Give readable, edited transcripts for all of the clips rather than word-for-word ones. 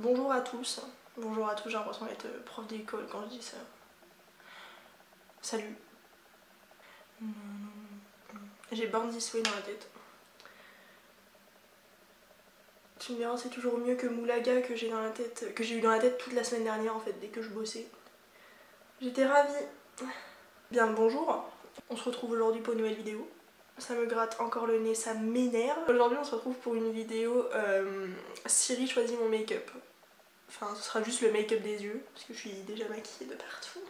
bonjour à tous. Bonjour à tous, j'ai l'impression d'être prof d'école quand je dis ça. Salut. J'ai Born This Way dans la tête. Tu me diras, c'est toujours mieux que Moulaga que j'ai eu dans la tête toute la semaine dernière en fait, dès que je bossais. J'étais ravie. Bien le bonjour. On se retrouve aujourd'hui pour une nouvelle vidéo. Ça me gratte encore le nez, ça m'énerve. Aujourd'hui on se retrouve pour une vidéo Siri choisit mon make-up. Enfin ce sera juste le make-up des yeux, parce que je suis déjà maquillée de partout.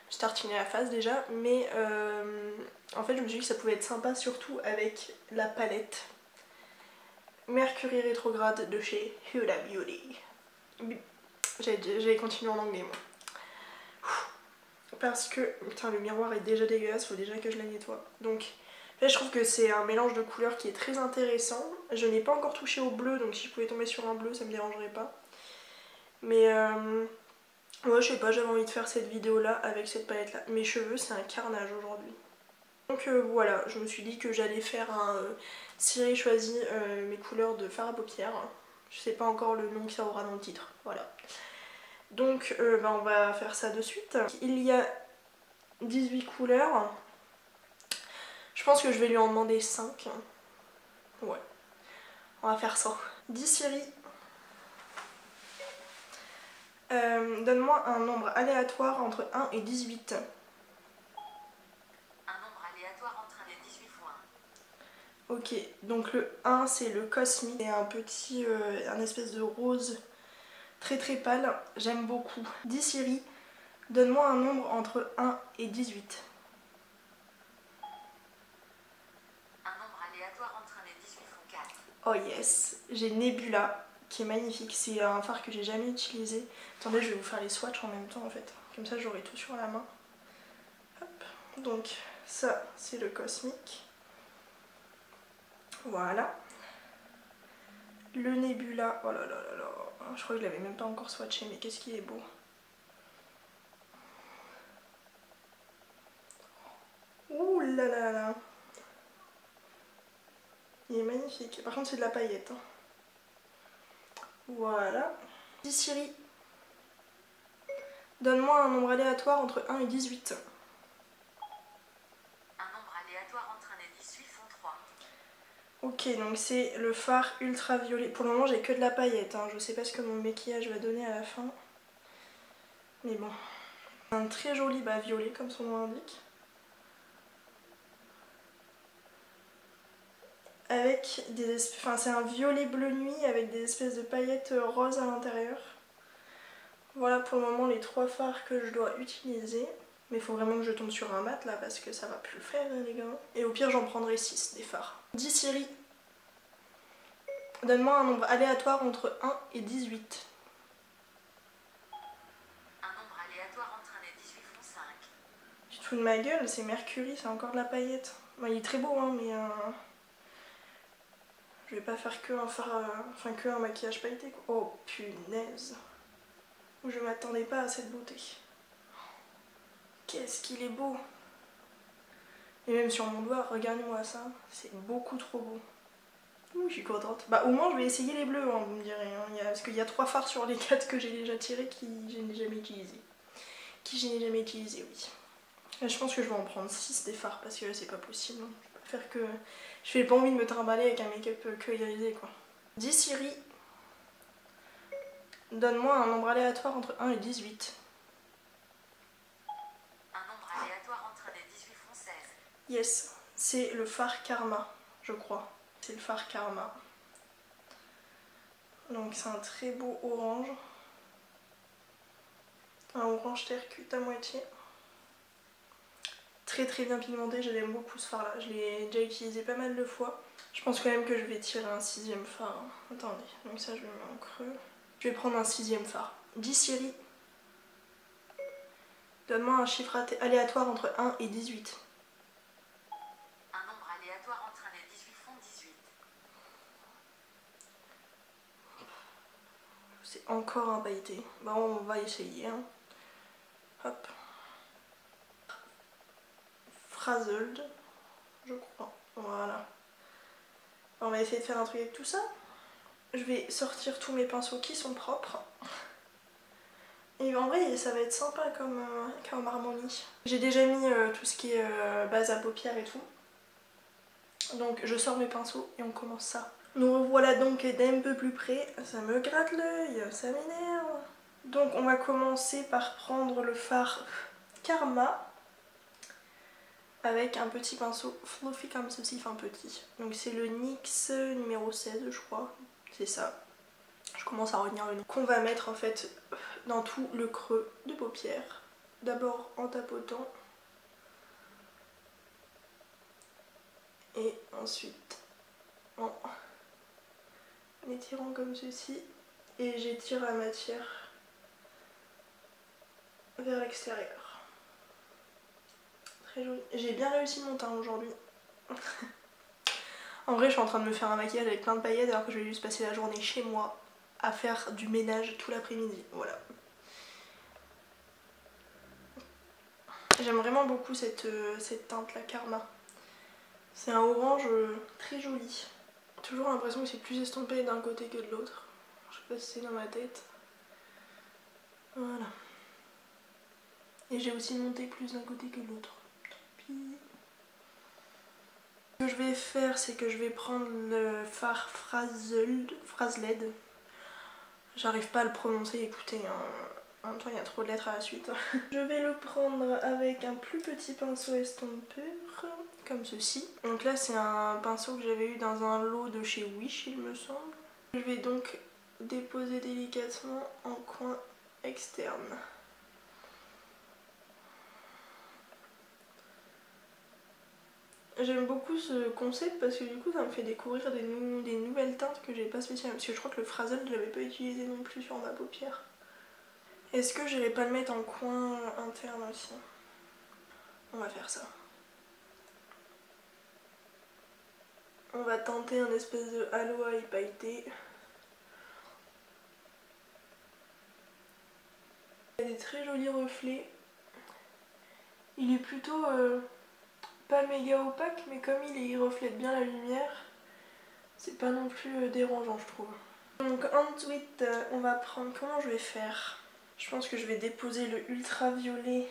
J'ai tartiné la face déjà, mais en fait je me suis dit que ça pouvait être sympa surtout avec la palette Mercury rétrograde de chez Huda Beauty. J'ai continué en anglais moi. Parce que, putain le miroir est déjà dégueulasse, faut déjà que je la nettoie. Donc en fait je trouve que c'est un mélange de couleurs qui est très intéressant. Je n'ai pas encore touché au bleu, donc si je pouvais tomber sur un bleu ça me dérangerait pas. Mais ouais je sais pas, j'avais envie de faire cette vidéo là avec cette palette là. Mes cheveux c'est un carnage aujourd'hui. Donc voilà, je me suis dit que j'allais faire un Siri choisit mes couleurs de fard à paupières. Je sais pas encore le nom que ça aura dans le titre, voilà. Donc on va faire ça de suite. Il y a 18 couleurs. Je pense que je vais lui en demander 5. Ouais, on va faire ça. Dis Siri, donne-moi un nombre aléatoire entre 1 et 18. Ok, donc le 1 c'est le Cosmic, c'est un petit, un espèce de rose très très pâle, j'aime beaucoup. Dis Siri, donne-moi un nombre entre 1 et 18. Un nombre aléatoire entre 1 et 18 font 4. Oh yes, j'ai Nebula qui est magnifique, c'est un fard que j'ai jamais utilisé. Attendez, je vais vous faire les swatchs en même temps en fait, comme ça j'aurai tout sur la main. Hop. Donc ça c'est le Cosmic. Voilà. Le Nebula, oh là là là là, je crois que je l'avais même pas encore swatché, mais qu'est-ce qu'il est beau. Ouh là là là. Il est magnifique. Par contre c'est de la paillette. Hein. Voilà. Dis Siri, donne-moi un nombre aléatoire entre 1 et 18. Un nombre aléatoire entre 1 et 18 font 3. Ok, donc c'est le fard ultraviolet. Pour le moment j'ai que de la paillette. Hein. Je sais pas ce que mon maquillage va donner à la fin. Mais bon. Un très joli violet comme son nom l'indique. Avec des espèces... Enfin c'est un violet bleu nuit avec des espèces de paillettes roses à l'intérieur. Voilà pour le moment les 3 fards que je dois utiliser. Mais il faut vraiment que je tombe sur un mat là parce que ça va plus le faire les gars. Et au pire j'en prendrai 6 des fards. Dis Siri, donne-moi un nombre aléatoire entre 1 et 18. Un nombre aléatoire entre 1 et 18 font 5. Tu te fous de ma gueule, c'est Mercury, c'est encore de la paillette. Bon, il est très beau hein, mais je vais pas faire que un fard, enfin que un maquillage pailleté quoi. Oh punaise. Je m'attendais pas à cette beauté. Qu'est-ce qu'il est beau. Et même sur mon doigt, regardez-moi ça, c'est beaucoup trop beau. Ouh, je suis contente. Bah au moins je vais essayer les bleus, hein, vous me direz. Hein. Parce qu'il y a 3 fards sur les 4 que j'ai déjà tirés qui je n'ai jamais utilisé. Oui. Là, je pense que je vais en prendre 6 des fards parce que là c'est pas possible. Hein. Je peux faire que... Je n'ai pas envie de me trimballer avec un make-up que irisé quoi. Dis Siri, donne-moi un nombre aléatoire entre 1 et 18. Un nombre aléatoire entre 1 et 18 font 16. Yes, c'est le fard Karma, je crois. C'est le fard Karma. Donc c'est un très beau orange. Un orange terre cuite à moitié. Très très bien pigmenté, j'aime beaucoup ce fard là. Je l'ai déjà utilisé pas mal de fois. Je pense quand même que je vais tirer un 6e fard. Hein. Attendez, donc ça je le mets en creux. Je vais prendre un 6e fard. Dis Siri, donne-moi un chiffre aléatoire entre 1 et 18. Un nombre aléatoire entre 1 et 18 font 18. C'est encore un pailleté. Bah on va essayer. Hein. Hop. Frazzled, je crois. Voilà. On va essayer de faire un truc avec tout ça. je vais sortir tous mes pinceaux qui sont propres. Et en vrai ça va être sympa comme harmonie. J'ai déjà mis tout ce qui est base à paupières et tout. Donc je sors mes pinceaux et on commence ça. Nous voilà donc d'un peu plus près. Ça me gratte l'œil, ça m'énerve. Donc on va commencer par prendre le fard Karma avec un petit pinceau fluffy comme ceci, enfin petit. Donc c'est le NYX numéro 16 je crois, c'est ça. Je commence à retenir le nom. Qu'on va mettre en fait dans tout le creux de paupière. D'abord en tapotant. Et ensuite en étirant comme ceci. Et j'étire la matière vers l'extérieur. Très joli. J'ai bien réussi mon teint aujourd'hui. En vrai je suis en train de me faire un maquillage avec plein de paillettes alors que je vais juste passer la journée chez moi à faire du ménage tout l'après-midi. Voilà. J'aime vraiment beaucoup cette teinte, la Karma. C'est un orange très joli. Toujours l'impression que c'est plus estompé d'un côté que de l'autre. Je sais pas si c'est dans ma tête. Voilà. Et j'ai aussi monté plus d'un côté que de l'autre. Ce que je vais faire, c'est que je vais prendre le fard Frasled. J'arrive pas à le prononcer, écoutez, hein. En même temps il y a trop de lettres à la suite. Je vais le prendre avec un plus petit pinceau estompeur, comme ceci. Donc là c'est un pinceau que j'avais eu dans un lot de chez Wish il me semble. Je vais donc déposer délicatement en coin externe. J'aime beaucoup ce concept parce que du coup ça me fait découvrir des nouvelles teintes que j'ai pas spécialement. Parce que je crois que le Frazzle je l'avais pas utilisé non plus sur ma paupière. Est-ce que j'irai pas le mettre en coin interne aussi? On va faire ça. On va tenter un espèce de halo à pailleté. Il y a des très jolis reflets. Il est plutôt pas méga opaque, mais comme il reflète bien la lumière, c'est pas non plus dérangeant je trouve. Donc ensuite on va prendre, comment je vais faire? Je pense que je vais déposer le ultraviolet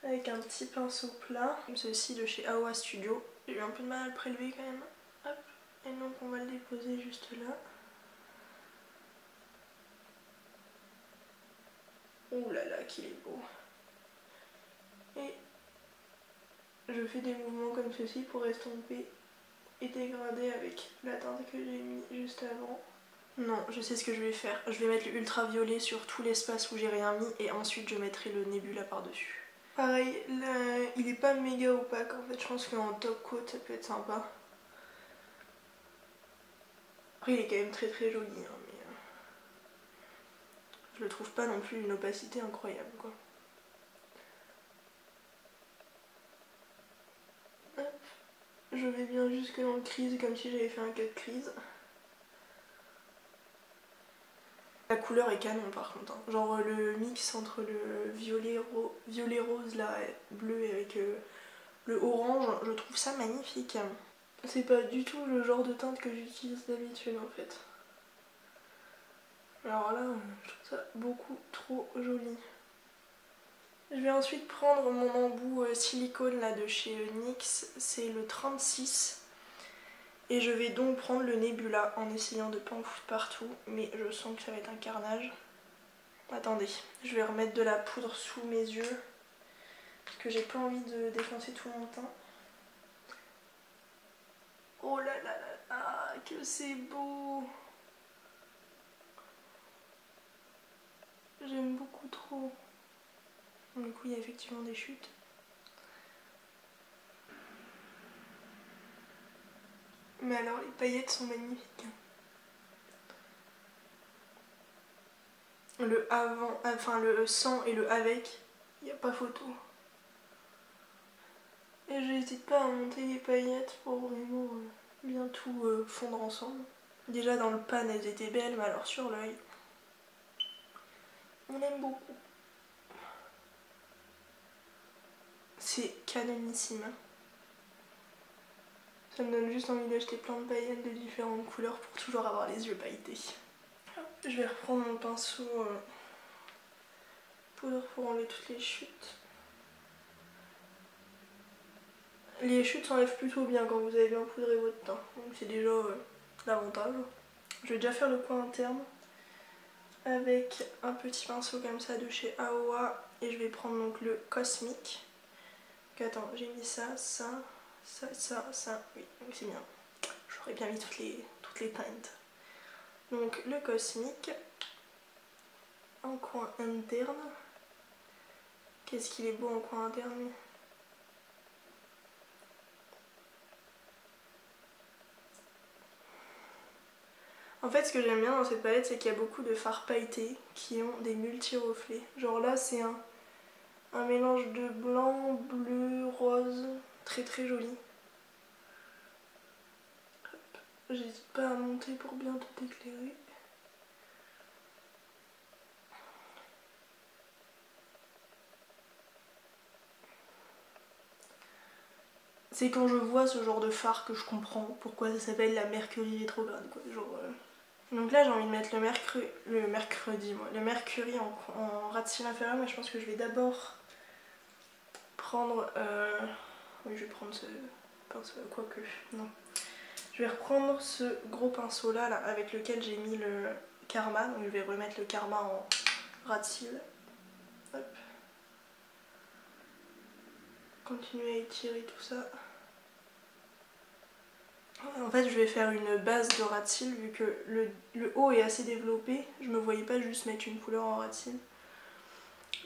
avec un petit pinceau plat, comme ceci de chez Awa Studio. J'ai eu un peu de mal à le prélever quand même. Hop. Et donc on va le déposer juste là. Ouh là là qu'il est beau. Et je fais des mouvements comme ceci pour estomper et dégrader avec la teinte que j'ai mis juste avant. Non, je sais ce que je vais faire. Je vais mettre le ultraviolet sur tout l'espace où j'ai rien mis et ensuite je mettrai le Nebula par-dessus. Pareil, là, il est pas méga opaque en fait, je pense qu'en top coat ça peut être sympa. Après il est quand même très très joli, hein, mais je le trouve pas non plus une opacité incroyable quoi. Hop. Je vais bien jusque dans le crease comme si j'avais fait un cut crease. La couleur est canon par contre, hein. Genre le mix entre le violet rose là, bleu avec le orange, je trouve ça magnifique. C'est pas du tout le genre de teinte que j'utilise d'habitude en fait. Alors là, je trouve ça beaucoup trop joli. Je vais ensuite prendre mon embout silicone là de chez NYX, c'est le 36. Et je vais donc prendre le Nebula en essayant de pas en foutre partout, mais je sens que ça va être un carnage. Attendez, je vais remettre de la poudre sous mes yeux, parce que j'ai pas envie de défoncer tout mon teint. Oh là là là là, que c'est beau! J'aime beaucoup trop. Du coup, il y a effectivement des chutes. Mais alors, les paillettes sont magnifiques. Le avant, enfin le sans et le avec, il n'y a pas photo. Et j'hésite pas à monter les paillettes pour vraiment bien tout fondre ensemble. Déjà dans le pan elles étaient belles, mais alors sur l'œil, on aime beaucoup. C'est canonissime. Ça me donne juste envie d'acheter plein de paillettes de différentes couleurs pour toujours avoir les yeux pailletés. Je vais reprendre mon pinceau poudre pour enlever toutes les chutes. Les chutes s'enlèvent plutôt bien quand vous avez bien poudré votre teint, donc c'est déjà l'avantage. Je vais déjà faire le coin interne avec un petit pinceau comme ça de chez Aowa et je vais prendre donc le Cosmic. Donc attends, j'ai mis ça, oui, donc c'est bien. J'aurais bien mis toutes les teintes. Donc le Cosmic en coin interne. Qu'est-ce qu'il est beau en coin interne. En fait, ce que j'aime bien dans cette palette, c'est qu'il y a beaucoup de fards pailletés qui ont des multi-reflets. Genre là, c'est un mélange de blanc, bleu, rose, très très joli. J'hésite pas à monter pour bien tout éclairer. C'est quand je vois ce genre de fard que je comprends pourquoi ça s'appelle la Mercury rétrograde, quoi. Genre, Donc là j'ai envie de mettre le Mercury en ras de cils inférieur, mais je pense que je vais d'abord prendre... Oui, je vais prendre ce pinceau, quoique, non. Je vais reprendre ce gros pinceau là, avec lequel j'ai mis le Karma, donc je vais remettre le Karma en ras de cils. Hop. Continuer à étirer tout ça. En fait, je vais faire une base de ras de cils vu que le haut est assez développé. Je me voyais pas juste mettre une couleur en ras de cils.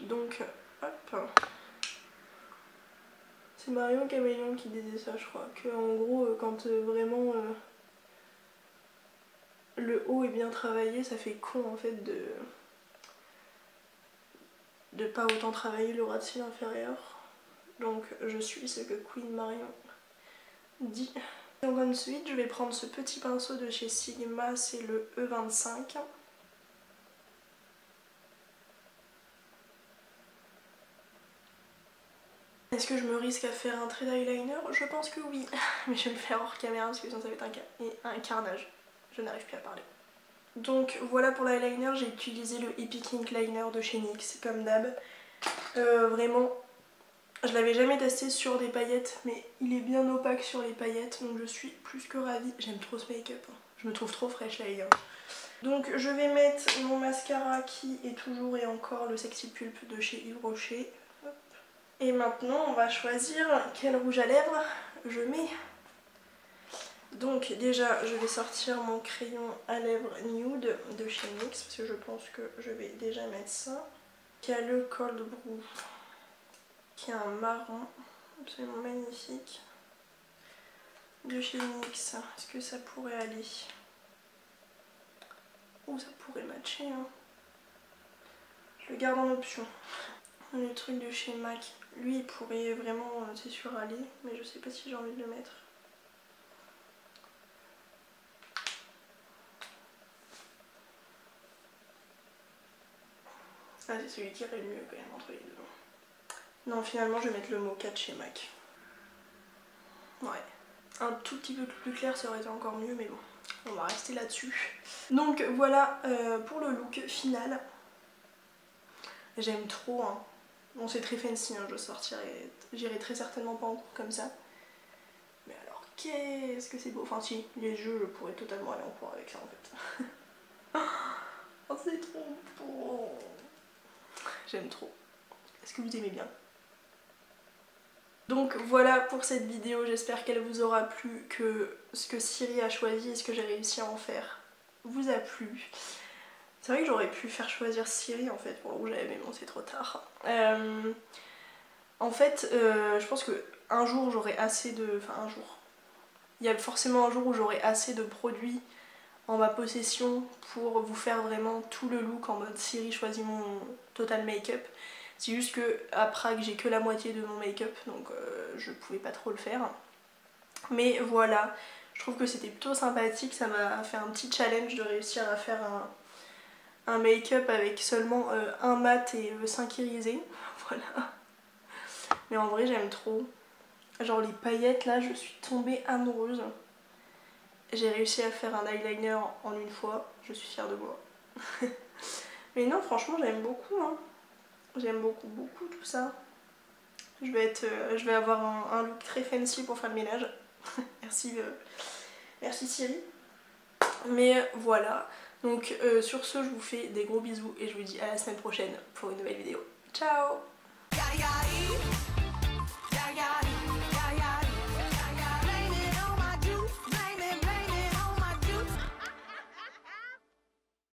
Donc, hop. C'est Marion Caméléon qui disait ça, je crois. Que en gros, quand vraiment le haut est bien travaillé, ça fait con en fait de pas autant travailler le ras de cils inférieur. Donc, je suis ce que Queen Marion dit. Donc ensuite, je vais prendre ce petit pinceau de chez Sigma, c'est le E25. Est-ce que je me risque à faire un trait d'eyeliner? Je pense que oui, mais je vais le faire hors caméra parce que sinon ça va être un carnage. Je n'arrive plus à parler. Donc voilà pour l'eyeliner, j'ai utilisé le Epic Ink Liner de chez NYX, comme d'hab. Vraiment, je l'avais jamais testé sur des paillettes, mais il est bien opaque sur les paillettes, donc je suis plus que ravie. J'aime trop ce make-up, hein. Je me trouve trop fraîche là, les gars. Donc je vais mettre mon mascara qui est toujours et encore le Sexy Pulp de chez Yves Rocher. Hop. Et maintenant on va choisir quel rouge à lèvres je mets. Donc déjà je vais sortir mon crayon à lèvres nude de chez NYX parce que je pense que je vais déjà mettre ça. Qui a le Cold Brew, qui est un marron absolument magnifique de chez NYX. Est-ce que ça pourrait aller? Oh, ça pourrait matcher, hein. Je le garde en option. Le truc de chez MAC, lui il pourrait vraiment, c'est sûr, aller, mais je sais pas si j'ai envie de le mettre. Ah, c'est celui qui irait le mieux quand même entre les deux. Non, finalement je vais mettre le Mocha de chez MAC. Ouais. Un tout petit peu plus clair ça aurait été encore mieux, mais bon, on va rester là-dessus. Donc voilà pour le look final. J'aime trop, hein. Bon, c'est très fancy, hein, je sortirai, j'irai très certainement pas en cours comme ça. Mais alors, qu'est-ce que c'est beau. Enfin si, les jeux, je pourrais totalement aller en cours avec ça en fait. Oh, c'est trop beau. J'aime trop. Est-ce que vous aimez bien? Donc voilà pour cette vidéo, j'espère qu'elle vous aura plu, que ce que Siri a choisi et ce que j'ai réussi à en faire vous a plu. C'est vrai que j'aurais pu faire choisir Siri en fait pour le rouge à lèvres, mais bon c'est trop tard. En fait, je pense que un jour j'aurai assez de... Enfin un jour. Il y a forcément un jour où j'aurai assez de produits en ma possession pour vous faire vraiment tout le look en mode Siri choisit mon total make-up. C'est juste que à Prague j'ai que la moitié de mon make-up donc je pouvais pas trop le faire. Mais voilà, je trouve que c'était plutôt sympathique, ça m'a fait un petit challenge de réussir à faire un make-up avec seulement un mat et 5 irisés. Voilà. Mais en vrai j'aime trop. Genre les paillettes là, je suis tombée amoureuse. J'ai réussi à faire un eyeliner en une fois, je suis fière de moi. Mais non, franchement, j'aime beaucoup, hein. J'aime beaucoup, beaucoup tout ça. Je vais avoir un look très fancy pour faire le ménage. Merci, merci Siri. Mais voilà. Donc sur ce, je vous fais des gros bisous et je vous dis à la semaine prochaine pour une nouvelle vidéo. Ciao!